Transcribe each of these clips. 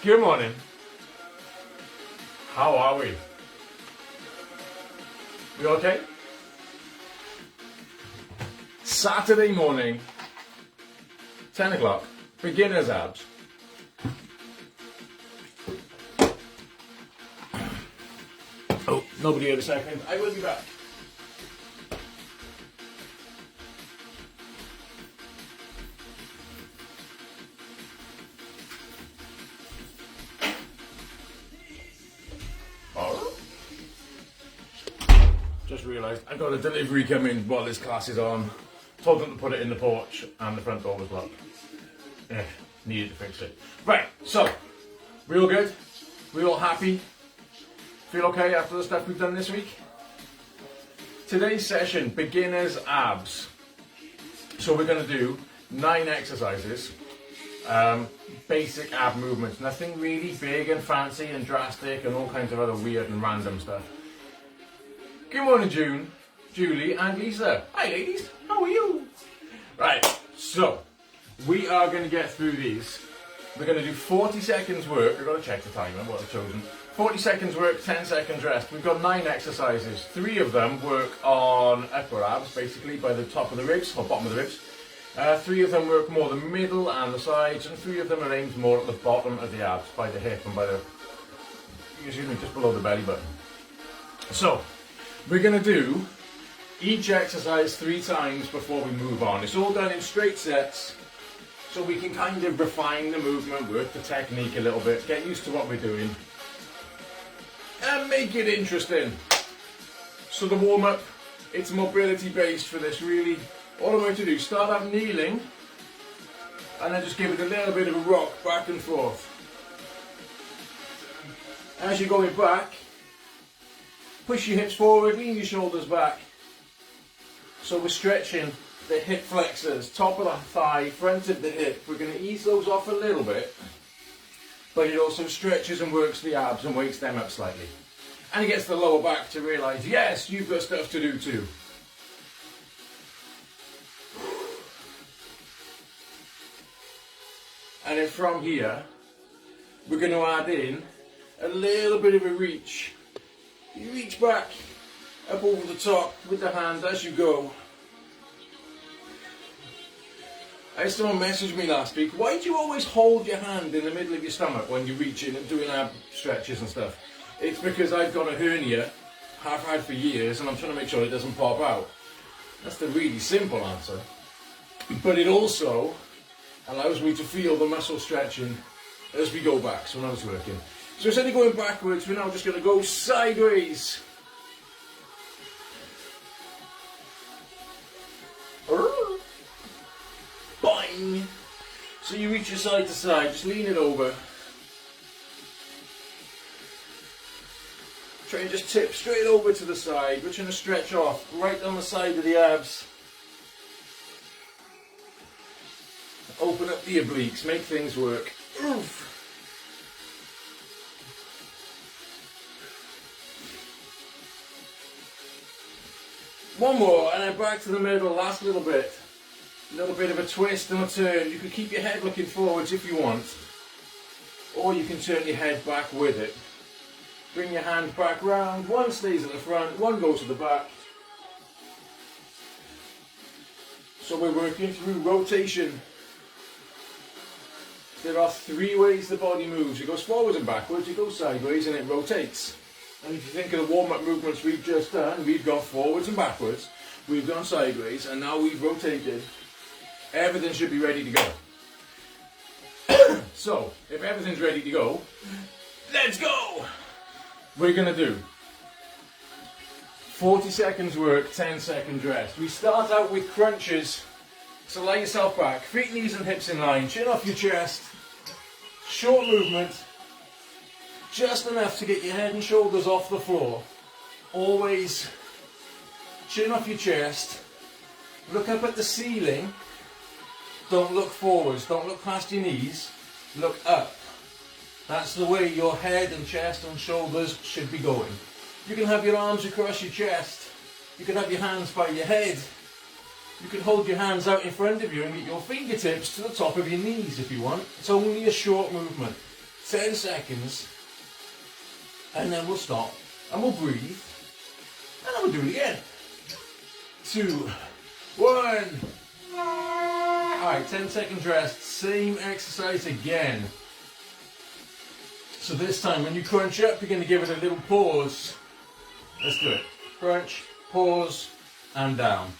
Good morning. How are we? We okay? Saturday morning, 10 o'clock, beginner's abs. Oh, nobody here a second. I will be back. Just realised I've got a delivery coming while this class is on. Told them to put it in the porch and the front door was locked. Needed to fix it. Right, so, we all good? We all happy? Feel okay after the stuff we've done this week? Today's session, beginner's abs. So we're going to do 9 exercises. Basic ab movements. Nothing really big and fancy and drastic and all kinds of other weird and random stuff. Good morning, Julie and Lisa. Hi ladies, how are you? Right, so we are going to get through these. We're going to do 40 seconds work. I've got to check the timer, what I've chosen. 40 seconds work, 10 seconds rest. We've got 9 exercises. 3 of them work on upper abs, basically by the top of the ribs, or bottom of the ribs. 3 of them work more the middle and the sides, and 3 of them are aimed more at the bottom of the abs, by the hip and by the, excuse me, just below the belly button. So, we're going to do each exercise 3 times before we move on. It's all done in straight sets, so we can kind of refine the movement, work the technique a little bit, get used to what we're doing, and make it interesting. So the warm-up, it's mobility based for this really. All I'm going to do, start out kneeling, and then just give it a little bit of a rock back and forth. As you're going back, push your hips forward, lean your shoulders back. So we're stretching the hip flexors, top of the thigh, front of the hip. We're going to ease those off a little bit, but it also stretches and works the abs and wakes them up slightly. And it gets the lower back to realise, yes, you've got stuff to do too. And then from here, we're going to add in a little bit of a reach. You reach back, up over the top with the hand as you go. I had someone message me last week, why do you always hold your hand in the middle of your stomach when you're reaching and doing ab stretches and stuff? It's because I've got a hernia, have had for years, and I'm trying to make sure it doesn't pop out. That's the really simple answer. But it also allows me to feel the muscle stretching as we go back, so now it's working. So instead of going backwards, we're now just going to go sideways. Boing. So you reach your side to side, just lean it over. Try and just tip straight over to the side. We're trying to stretch off right down the side of the abs. Open up the obliques, make things work. Oof. One more, and then back to the middle, last little bit. A little bit of a twist and a turn. You can keep your head looking forwards if you want, or you can turn your head back with it. Bring your hand back round, one stays at the front, one goes to the back. So we're working through rotation. There are 3 ways the body moves. It goes forwards and backwards, it goes sideways, and it rotates. And if you think of the warm-up movements we've just done, we've gone forwards and backwards, we've gone sideways, and now we've rotated. Everything should be ready to go. So, if everything's ready to go, let's go! We're going to do 40 seconds work, 10 seconds rest. We start out with crunches. So lie yourself back, feet, knees and hips in line, chin off your chest. Short movement, just enough to get your head and shoulders off the floor. Always chin off your chest, look up at the ceiling, don't look forwards, don't look past your knees, look up. That's the way your head and chest and shoulders should be going. You can have your arms across your chest, you can have your hands by your head, you can hold your hands out in front of you and get your fingertips to the top of your knees if you want. It's only a short movement. 10 seconds, and then we'll stop, and we'll breathe, and then we'll do it again. 2, 1. Alright, 10 seconds rest, same exercise again. So this time when you crunch up, you're going to give it a little pause. Let's do it. Crunch, pause, and down.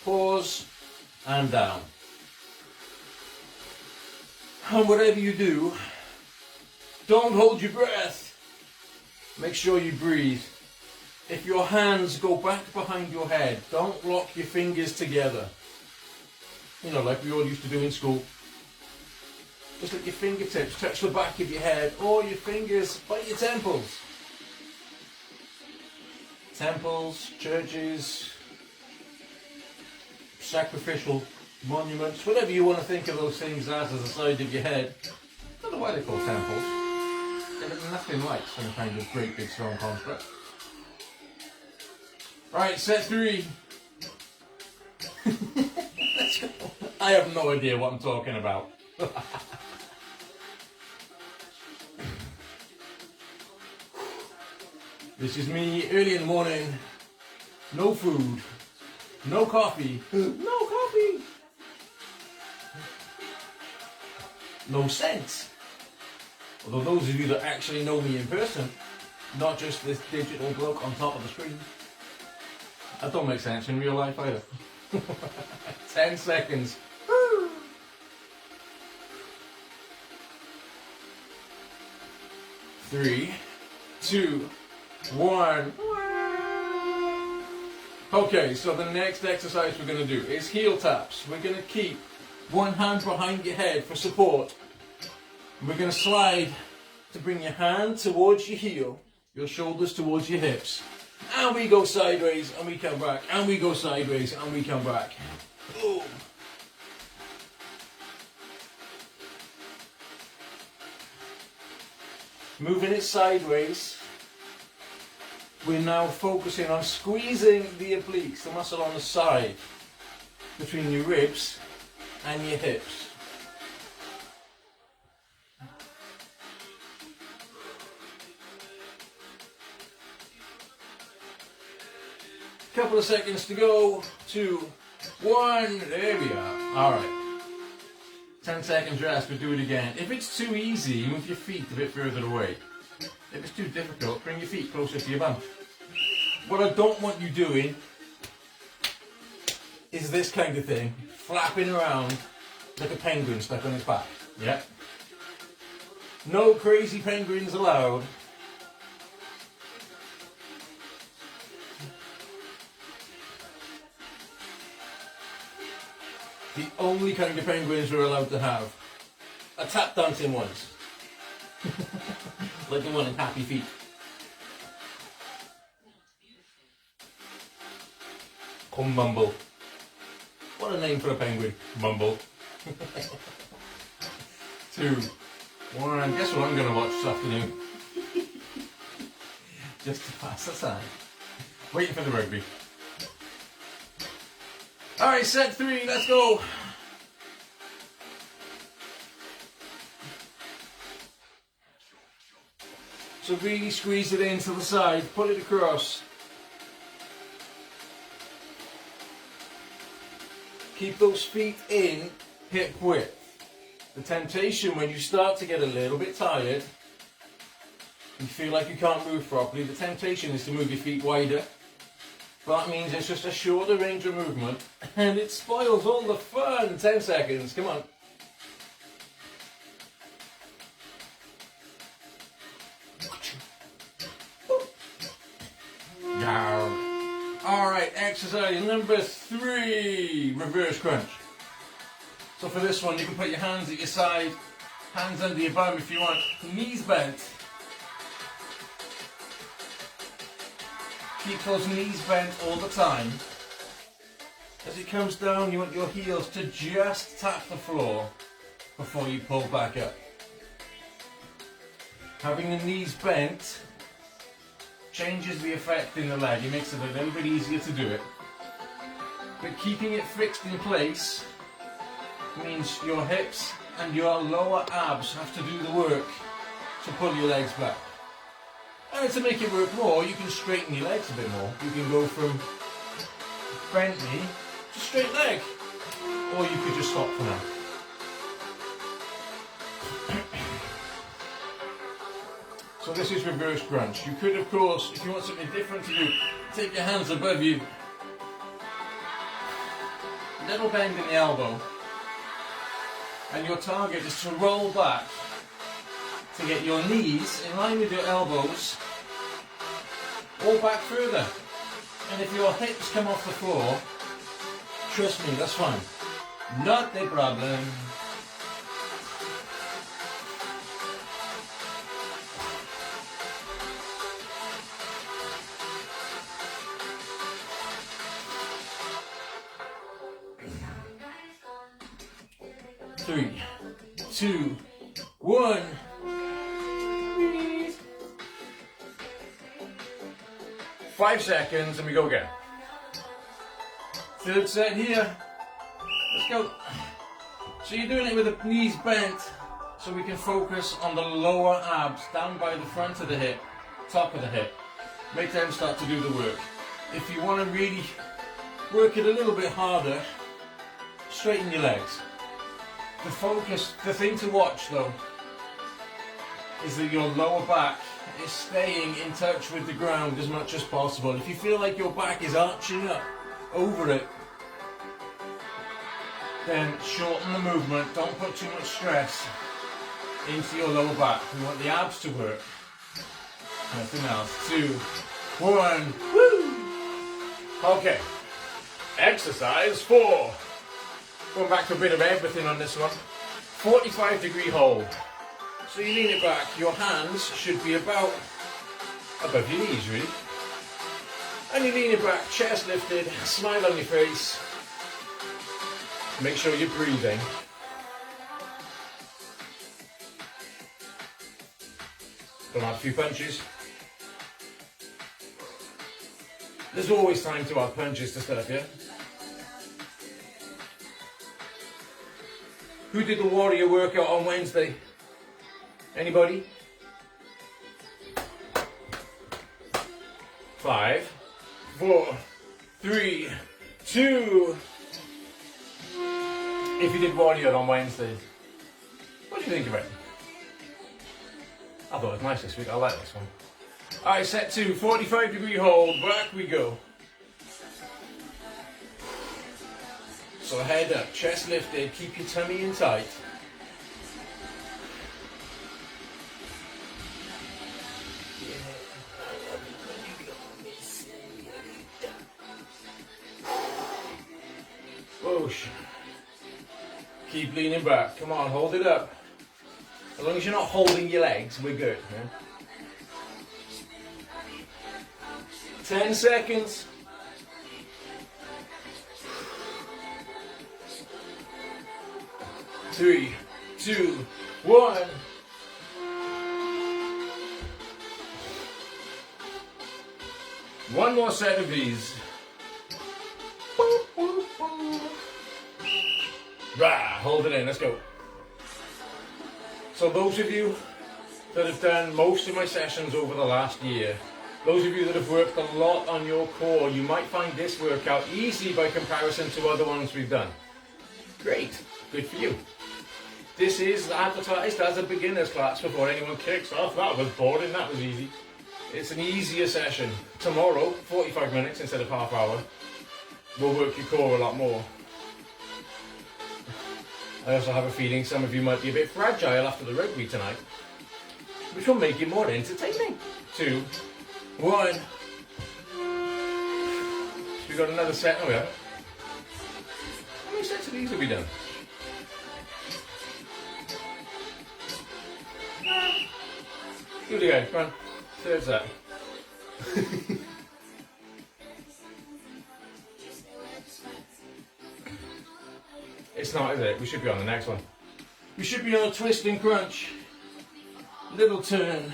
Pause, and down. And whatever you do, don't hold your breath. Make sure you breathe. If your hands go back behind your head, don't lock your fingers together. You know, like we all used to do in school. Just let your fingertips touch the back of your head, or your fingers by your temples. Temples, churches, sacrificial monuments, whatever you want to think of those things as the side of your head. I don't know why they're called temples. They look nothing like some kind of great big strong construct. Right, set 3. Let's go. I have no idea what I'm talking about. This is me early in the morning. No food. No coffee. No coffee. No sense. Although those of you that actually know me in person, not just this digital bloke on top of the screen, that don't make sense in real life either. 10 seconds. 3, 2, 1. Okay, so the next exercise we're going to do is heel taps. We're going to keep one hand behind your head for support. We're going to slide to bring your hand towards your heel, your shoulders towards your hips. And we go sideways and we come back. And we go sideways and we come back. Boom. Moving it sideways, we're now focusing on squeezing the obliques, the muscle on the side, between your ribs and your hips. Couple of seconds to go. 2, 1. There we are. Alright. 10 seconds rest, we'll do it again. If it's too easy, move your feet a bit further away. If it's too difficult, bring your feet closer to your bum. What I don't want you doing is this kind of thing, flapping around like a penguin stuck on its back. Yeah. No crazy penguins allowed. The only kind of penguins we're allowed to have are tap dancing ones. Like the one in Happy Feet. Come Mumble. What a name for a penguin. Mumble. 2, 1. Guess what I'm going to watch this afternoon? Just to pass the time. Waiting for the rugby. Alright, set 3, let's go. So really squeeze it into the side, pull it across. Keep those feet in hip width. The temptation when you start to get a little bit tired, you feel like you can't move properly, the temptation is to move your feet wider. That means it's just a shorter range of movement and it spoils all the fun. 10 seconds, come on. Alright, exercise number 3, reverse crunch. So for this one you can put your hands at your side, hands under your bum if you want, knees bent. Keep those knees bent all the time. As it comes down, you want your heels to just tap the floor before you pull back up. Having the knees bent changes the effect in the leg. It makes it a little bit easier to do it. But keeping it fixed in place means your hips and your lower abs have to do the work to pull your legs back. And to make it work more, you can straighten your legs a bit more. You can go from bent knee to straight leg. Or you could just stop for now. So this is reverse crunch. You could, of course, if you want something different to do, take your hands above you. Little bend in the elbow. And your target is to roll back to get your knees in line with your elbows, or back further. And if your hips come off the floor, trust me, that's fine. Not a problem. Three, two, one. 5 seconds and we go again. Third set here. Let's go. So you're doing it with the knees bent so we can focus on the lower abs down by the front of the hip, top of the hip. Make them start to do the work. If you want to really work it a little bit harder, straighten your legs. The thing to watch though, is that your lower back is staying in touch with the ground as much as possible. If you feel like your back is arching up over it, then shorten the movement. Don't put too much stress into your lower back. We want the abs to work. Nothing else. 2, 1. Woo! Okay. Exercise 4. Going back to a bit of everything on this one. 45-degree hold. So you lean it back. Your hands should be about above your knees, really. And you lean it back, chest lifted, smile on your face. Make sure you're breathing. Gonna add a few punches. There's always time to add punches to stuff, yeah? Who did the warrior workout on Wednesday? Anybody? 5, 4, 3, 2. If you did warrior on Wednesday, what do you think of it? I thought it was nice this week. I like this one. Alright, set 2, 45-degree hold. Back we go. So head up, chest lifted, keep your tummy in tight. Whoosh. Keep leaning back. Come on, hold it up. As long as you're not holding your legs, we're good. Yeah? 10 seconds. 3, 2, 1. One more set of these. Rah, hold it in, let's go. So those of you that have done most of my sessions over the last year, those of you that have worked a lot on your core, you might find this workout easy by comparison to other ones we've done. Great, good for you. This is advertised as a beginner's class before anyone kicks off. That was boring, that was easy. It's an easier session. Tomorrow, 45 minutes instead of half hour, we'll work your core a lot more. I also have a feeling some of you might be a bit fragile after the rugby tonight, which will make it more entertaining. 2, 1. We got another set. Oh yeah. How many sets of these have we done? Good again. Come on. Third set. It's not, is it? We should be on the next one. We should be on a twist and crunch. Little turn.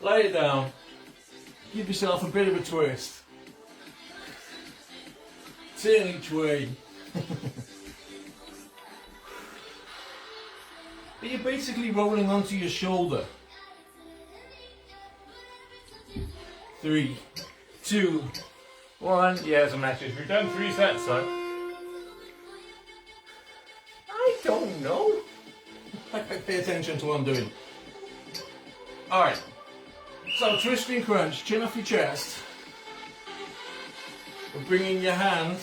Lay it down. Give yourself a bit of a twist. Turn each way. But you're basically rolling onto your shoulder. 3, 2, 1. Yeah, there's a message. We've done 3 sets, though. I don't know. I pay attention to what I'm doing. Alright. So twisting crunch, chin off your chest. We're bringing your hand,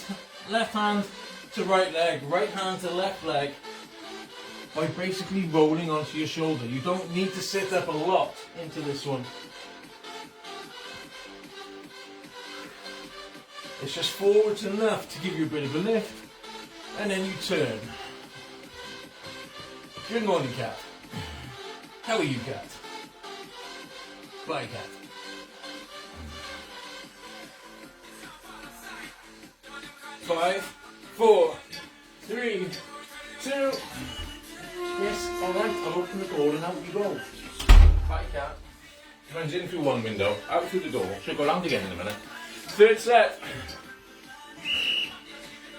left hand to right leg, right hand to left leg, by basically rolling onto your shoulder. You don't need to sit up a lot into this one. It's just forwards enough to give you a bit of a lift, and then you turn. Good morning, cat. How are you, cat? Bye, cat. Five, 4, 3, 2. Yes, alright, I'll open the door and out you go. Bye, cat. Runs in through one window, out through the door. She'll go round again in a minute. 3rd set.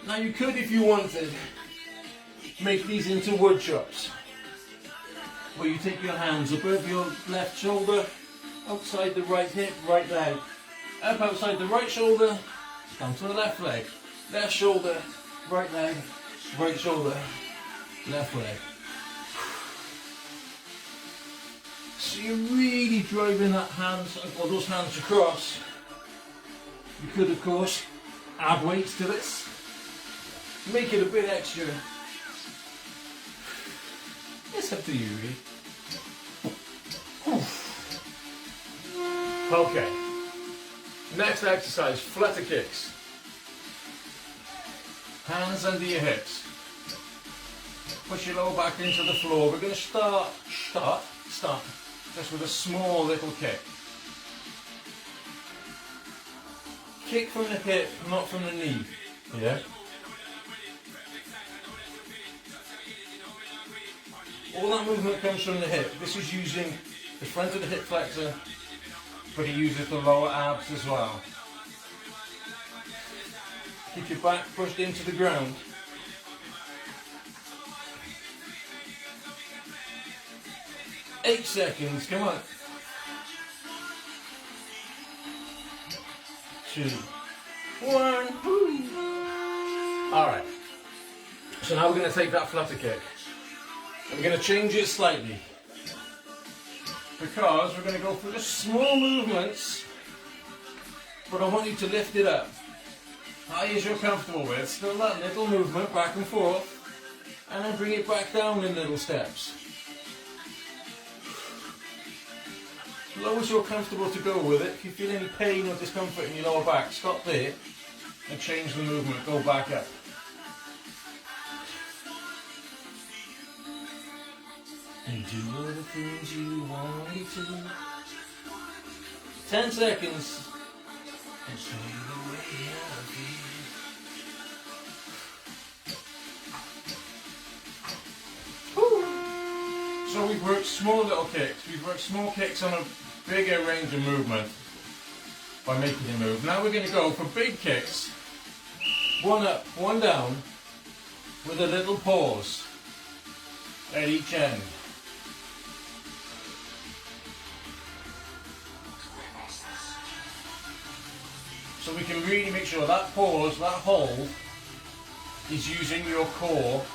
Now you could, if you wanted, make these into wood chops, where you take your hands above your left shoulder, outside the right hip, right leg, up outside the right shoulder, down to the left leg, left shoulder, right leg, right shoulder, left leg. So you're really driving that hands, or those hands across. You could, of course, add weights to this, make it a bit extra. It's up to you, really. Okay. Next exercise, Flutter Kicks. Hands under your hips. Push your lower back into the floor. We're going to start just with a small little kick. Kick from the hip, not from the knee. Yeah? All that movement comes from the hip. This is using the front of the hip flexor, but it uses the lower abs as well. Keep your back pushed into the ground. Eight seconds, come on. 2, 1. Alright. So now we're going to take that Flutter Kick. And we're going to change it slightly, because we're going to go through the small movements, but I want you to lift it up. High as you're comfortable with, still that little movement back and forth, and then bring it back down in little steps. Low as you're comfortable to go with it. If you feel any pain or discomfort in your lower back, stop there and change the movement, go back up. And do all the things you want me to. 10 seconds. And show you the way I feel. So we've worked small little kicks. We've worked small kicks on a bigger range of movement by making it move. Now we're going to go for big kicks. 1 up, 1 down, with a little pause at each end. So we can really make sure that pause, that hold, is using your core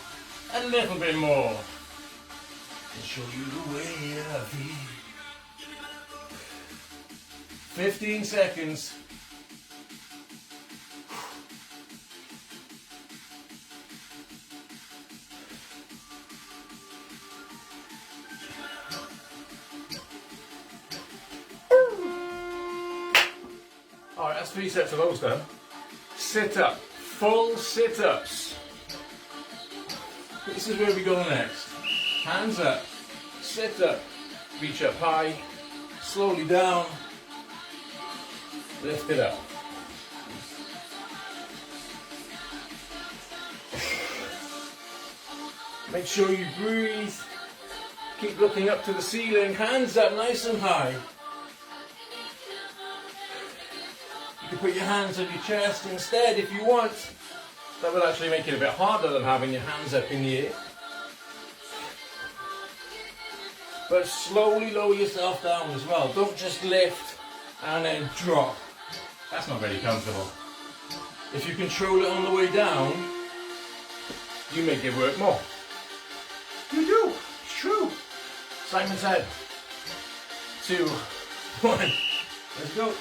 a little bit more. And show you the way I feel. 15 seconds. Alright, that's 3 sets of those done. Sit up. Full sit-ups. This is where we go next. Hands up. Sit up. Reach up high. Slowly down. Lift it up. Make sure you breathe. Keep looking up to the ceiling. Hands up nice and high. You can put your hands on your chest instead if you want. That will actually make it a bit harder than having your hands up in the air. but slowly lower yourself down as well. Don't just lift and then drop. That's not very comfortable. If you control it on the way down, you make it work more. You do, it's true. Simon said. 2, 1, let's go.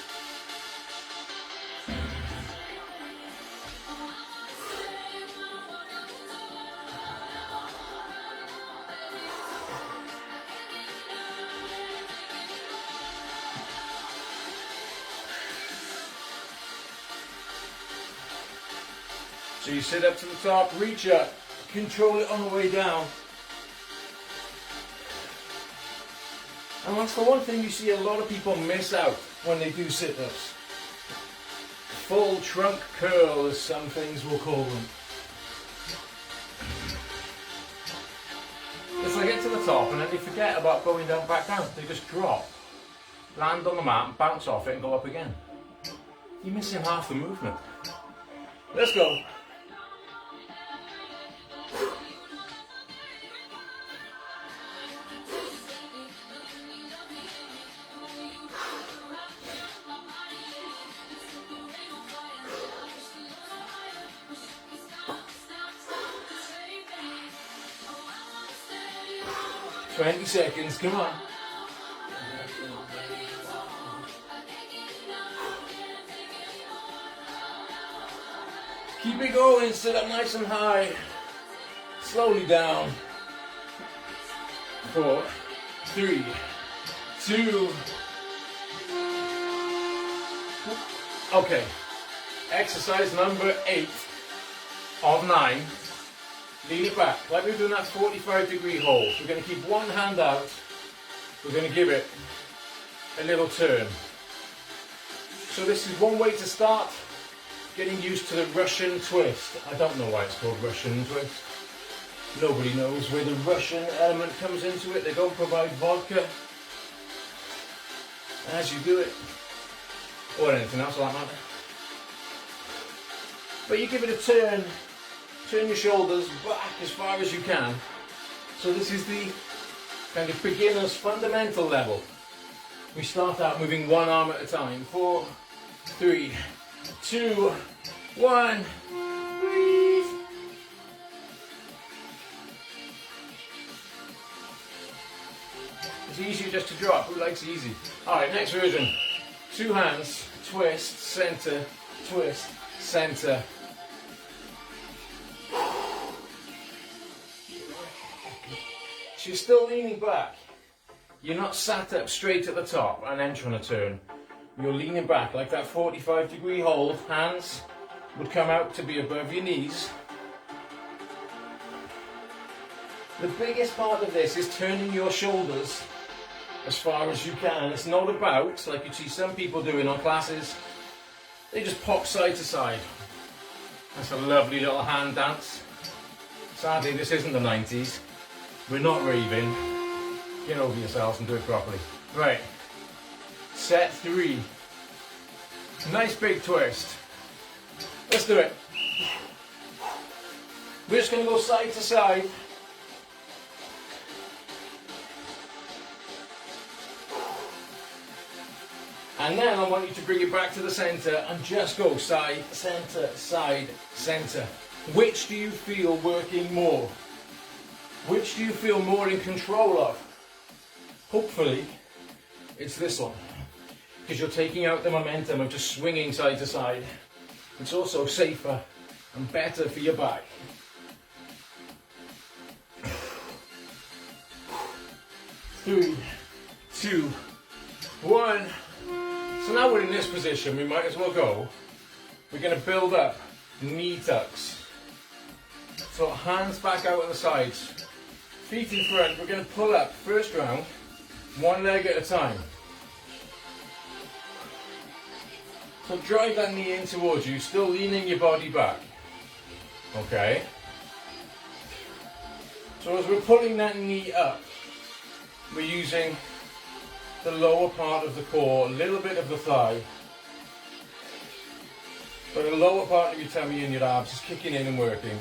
So you sit up to the top, reach up, control it on the way down. And that's the one thing you see a lot of people miss out when they do sit-ups. Full trunk curl, as some things will call them. It's like get to the top and then they forget about going down, back down. They just drop, land on the mat and bounce off it and go up again. You're missing half the movement. Let's go. "20 seconds, come on." Keep it going, sit up nice and high. Slowly down. 4, 3, 2. Okay, exercise number 8 of 9. Lean it back, like we're doing that 45-degree hold. We're going to keep one hand out. We're going to give it a little turn. So this is one way to start getting used to the Russian twist. I don't know why it's called Russian twist. Nobody knows where the Russian element comes into it. They don't provide vodka as you do it, or anything else for that matter. But you give it a turn. Turn your shoulders back as far as you can. So this is the kind of beginner's fundamental level. We start out moving one arm at a time. 4, 3, 2, 1. Breathe. It's easier just to drop. Who likes easy? Alright, next version. 2 hands, twist, center, twist, center. So you're still leaning back. You're not sat up straight at the top and then trying to turn. You're leaning back like that 45-degree hold. Hands would come out to be above your knees. The biggest part of this is turning your shoulders as far as you can. It's not about, like you see some people doing on classes, they just pop side to side. That's a lovely little hand dance. Sadly, this isn't the 90s. We're not raving. Get over yourselves and do it properly. Right. Set 3. Nice big twist. Let's do it. We're just going to go side to side. And then I want you to bring it back to the center and just go side, center, side, center. Which do you feel working more? Which do you feel more in control of? Hopefully, it's this one. Because you're taking out the momentum of just swinging side to side. It's also safer and better for your back. 3, 2, 1. So now we're in this position, we might as well go. We're going to build up knee tucks. So hands back out at the sides. Feet in front, we're going to pull up first round, one leg at a time. So drive that knee in towards you, still leaning your body back. Okay? So as we're pulling that knee up, we're using the lower part of the core, a little bit of the thigh. But the lower part of your tummy and your abs is kicking in and working.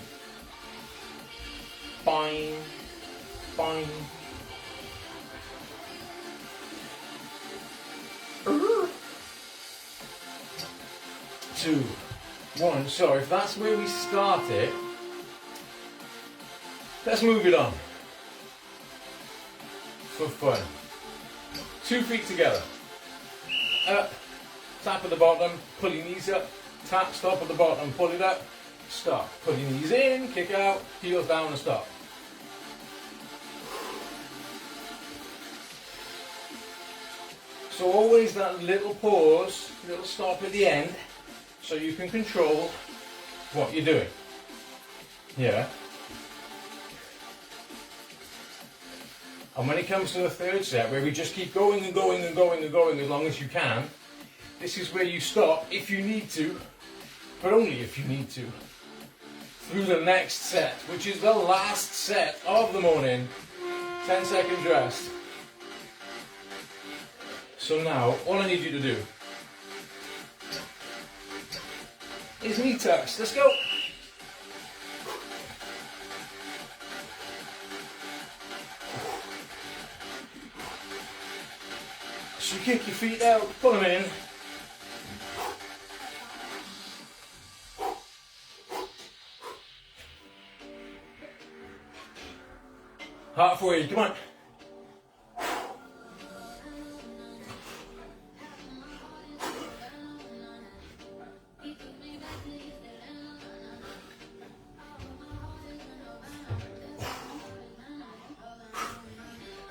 Boing. Boing. 2, 1. So if that's where we started, let's move it on for fun. 2 feet together. Up, tap at the bottom, pull your knees up, tap, stop at the bottom, pull it up, stop. Pull your knees in, kick out, heels down and stop. So always that little pause, little stop at the end, so you can control what you're doing. Yeah. And when it comes to the third set, where we just keep going and going and going and going as long as you can, this is where you stop if you need to, but only if you need to, through the next set, which is the last set of the morning. 10 seconds rest. So now, all I need you to do is knee tucks. Let's go. So you kick your feet out, pull them in. Halfway, come on.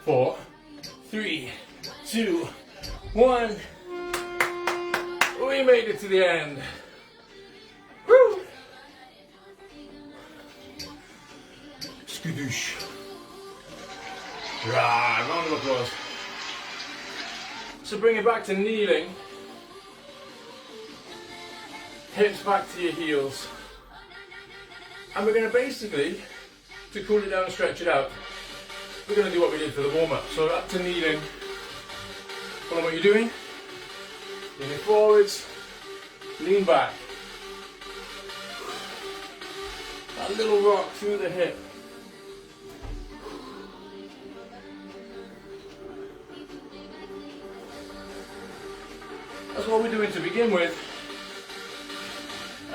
Four, 3, 2, 1. We made it to the end. Woo! Skadoosh. Right, round of applause. So bring it back to kneeling. Hips back to your heels. And we're going to basically, to cool it down and stretch it out, we're going to do what we did for the warm-up. So up to kneeling. Follow what you're doing. Lean it forwards. Lean back. That little rock through the hip. That's what we're doing to begin with.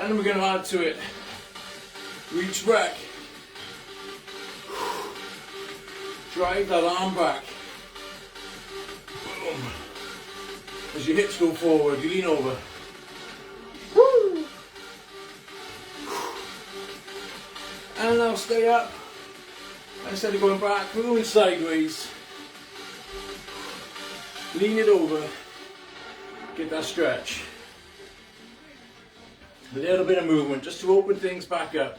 And then we're going to add to it. Reach back. Drive that arm back. Boom. As your hips go forward, you lean over. Woo. And now stay up. Instead of going back, we're going sideways. Lean it over. Get that stretch. A little bit of movement just to open things back up.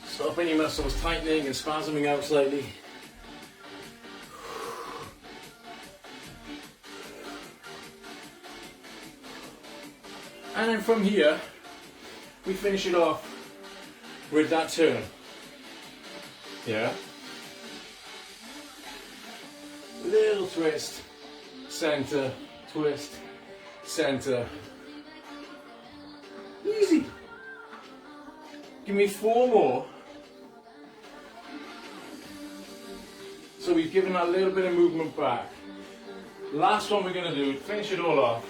Stop any muscles tightening and spasming out slightly. And then from here, we finish it off with that turn. Yeah? Little twist, center, twist, center. Easy. Give me 4 more. So we've given that little bit of movement back. Last one we're going to do, finish it all off.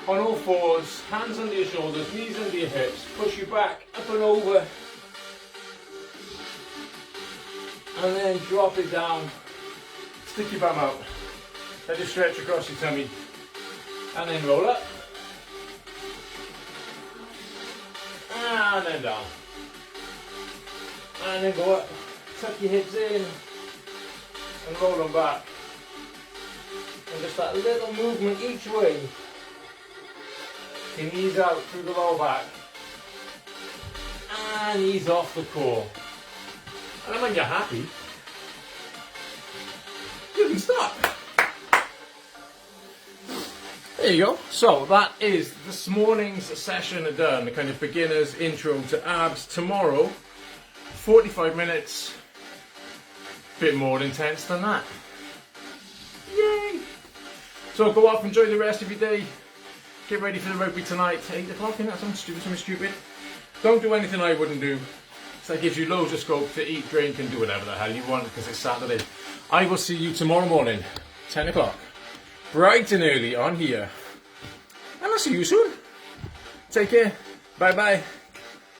On all fours, hands under your shoulders, knees under your hips, push you back, up and over. And then drop it down. Stick your bum out. Let it stretch across your tummy. And then roll up. And then down. And then go up. Tuck your hips in. And roll them back. And just that little movement each way. Your knees out through the lower back. And ease off the core. And when you're happy, you can stop. There you go. So that is this morning's session done. The kind of beginner's intro to abs. Tomorrow, 45 minutes. Bit more intense than that. Yay! So go off, enjoy the rest of your day. Get ready for the rugby tonight, 8 o'clock, isn't that something stupid? Don't do anything I wouldn't do. So that gives you loads of scope to eat, drink and do whatever the hell you want because it's Saturday. I will see you tomorrow morning, 10 o'clock. Bright and early on here. I'm I'll see you soon. Take care. Bye bye.